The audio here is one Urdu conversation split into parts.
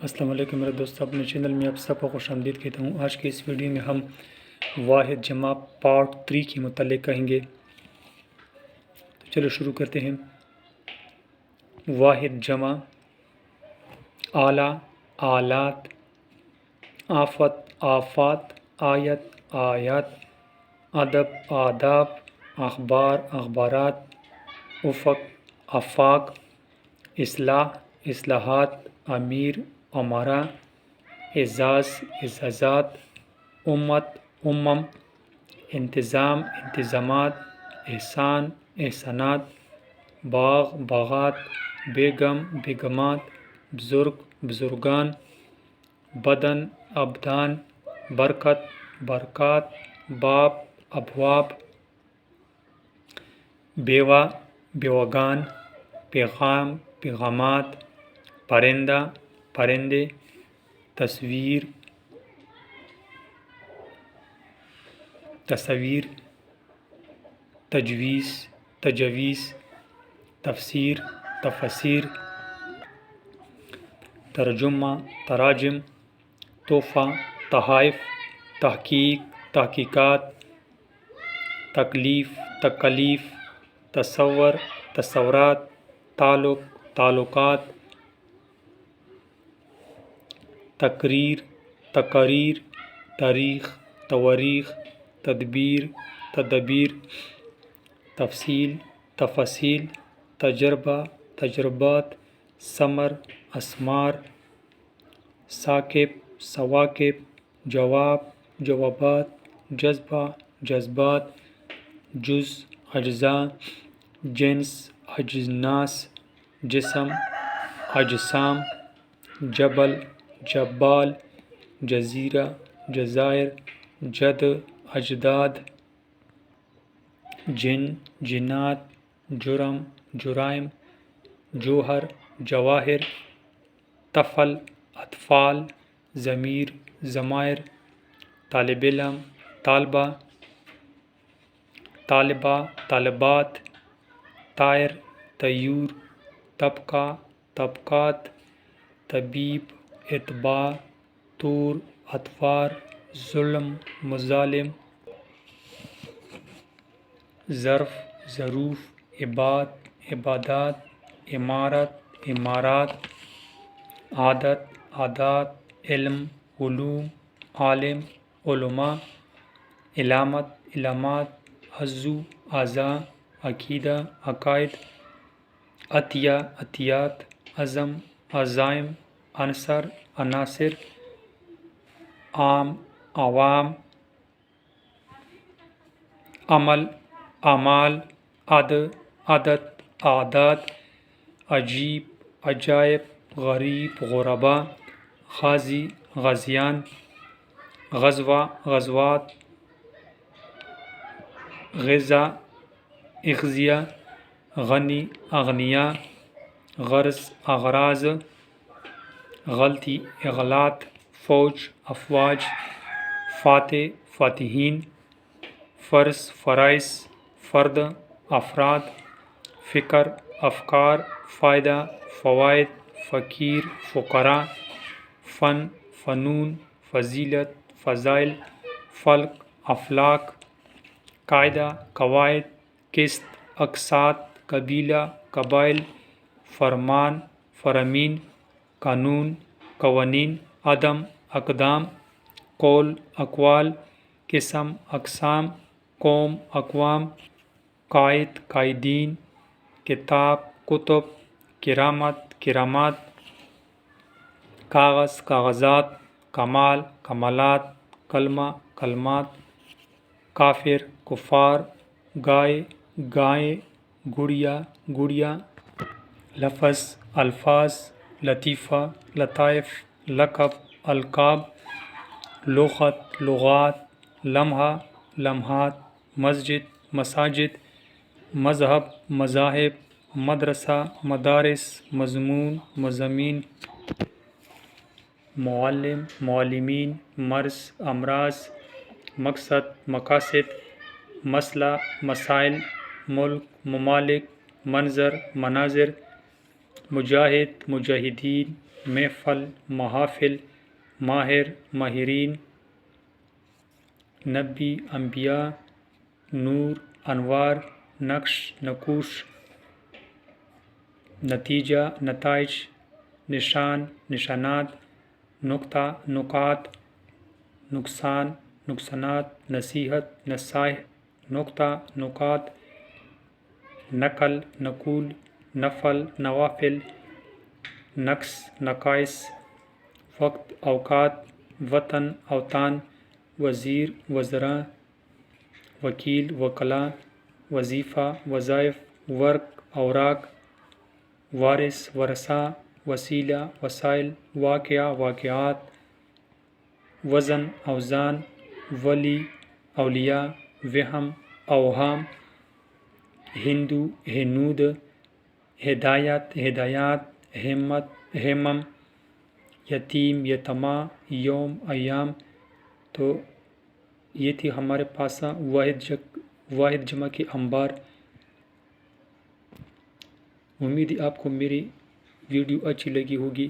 السلام علیکم میرے دوستوں، اپنے چینل میں آپ سب کو خوش آمدید کہتا ہوں۔ آج کی اس ویڈیو میں ہم واحد جمع پارٹ 3 کے متعلق کہیں گے، تو چلو شروع کرتے ہیں۔ واحد جمع آلہ آلات، آفت آفات، آیت آیات، ادب آداب، اخبار اخبارات، افق آفاق، اصلاح اصلاحات، امیر امراء، اعزاز اعزازات، امت امم، انتظام انتظامات، احسان احسانات، باغ باغات، بیگم بیگمات، بزرگ بزرگان، بدن ابدان، برکت برکات، باب ابواب، بیوہ بیوگان، پیغام پیغامات، پرندہ پرندے، تصویر تصویر، تجویز تجویز، تفسیر تفسیر، ترجمہ تراجم، تحفہ تحائف، تحقیق تحقیقات، تکلیف تکلیف، تصور تصورات، تعلق تعلقات، تقریر تقاریر، تاریخ تواریخ، تدبیر تدابیر، تفصیل تفاصیل، تجربہ تجربات، ثمر اثمار، ثاقب ثواقب، جواب جوابات، جذبہ جذبات، جز اجزاء، جنس اجناس، جسم اجسام، جبل جبال، جزیرہ جزائر، جد اجداد، جن جنات، جرم جرائم، جوہر جواہر، طفل اطفال، ضمیر ضمائر، طالب علم طالبہ طالبہ طالبات، طائر طیور، طبقہ طبقات، طبیب اتباع، طور اطوار، ظلم مظالم، ظرف ظروف، عباد عبادات، عمارت امارات، عادت عادات، علم علوم، عالم علماء، علامت علامات، عضو اعضاء، عقیدہ عقائد، عطیہ عطیات، عزم عزائم، عنصر عناصر، عام عوام، عمل اعمال، عدد اعداد، عجیب عجائب، غریب غرباء، غازی غازیان، غزوہ غزوات، غذا اغذیہ، غنی اغنیاء، غرض اغراض، غلطی اغلاط، فوج افواج، فاتح فاتحین، فرض فرائض، فرد افراد، فکر افکار، فائدہ فوائد، فقیر فقراء، فن فنون، فضیلت فضائل، فلک افلاک، قاعدہ قواعد، قسط اقساط، قبیلہ قبائل، فرمان فرامین، قانون قوانین، عدم اقدام، قول اقوال، قسم اقسام، قوم اقوام، قائد قائدین، کتاب کتب، کرامت کرامات، کاغذ کاغذات، کمال کمالات، کلمہ کلمات، کافر کفار، گائے گائیں، گڑیا گڑیا، لفظ الفاظ، لطیفہ لطائف، لقب القاب، لغت لغات، لمحہ لمحات، مسجد مساجد، مذہب مذاہب، مدرسہ مدارس، مضمون مضامین، معلم معلمین، مرض امراض، مقصد مقاصد، مسئلہ مسائل، ملک ممالک، منظر مناظر، مجاہد مجاہدین، محفل محافل، ماہر ماہرین، نبی انبیاء، نور انوار، نقش نقوش، نتیجہ نتائج، نشان نشانات، نقطہ نقاط، نقصان نقصانات، نصیحت نصائح، نقطہ نقاط، نقل نقول، نفل نوافل، نقص نقائص، وقت اوقات، وطن اوطان، وزیر وزراء، وکیل وکلاء، وظیفہ وظائف، ورق اوراق، وارث ورثاء، وسیلہ وسائل، واقعہ واقعات، وزن اوزان، ولی اولیاء، وہم اوہام، ہندو ہنود، ہدایت ہدایات، ہمت ہمم، یتیم یتما، یوم ایام۔ تو یہ تھی ہمارے پاس واحد جمع کے انبار۔ امید ہے آپ کو میری ویڈیو اچھی لگی ہوگی۔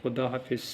خدا حافظ۔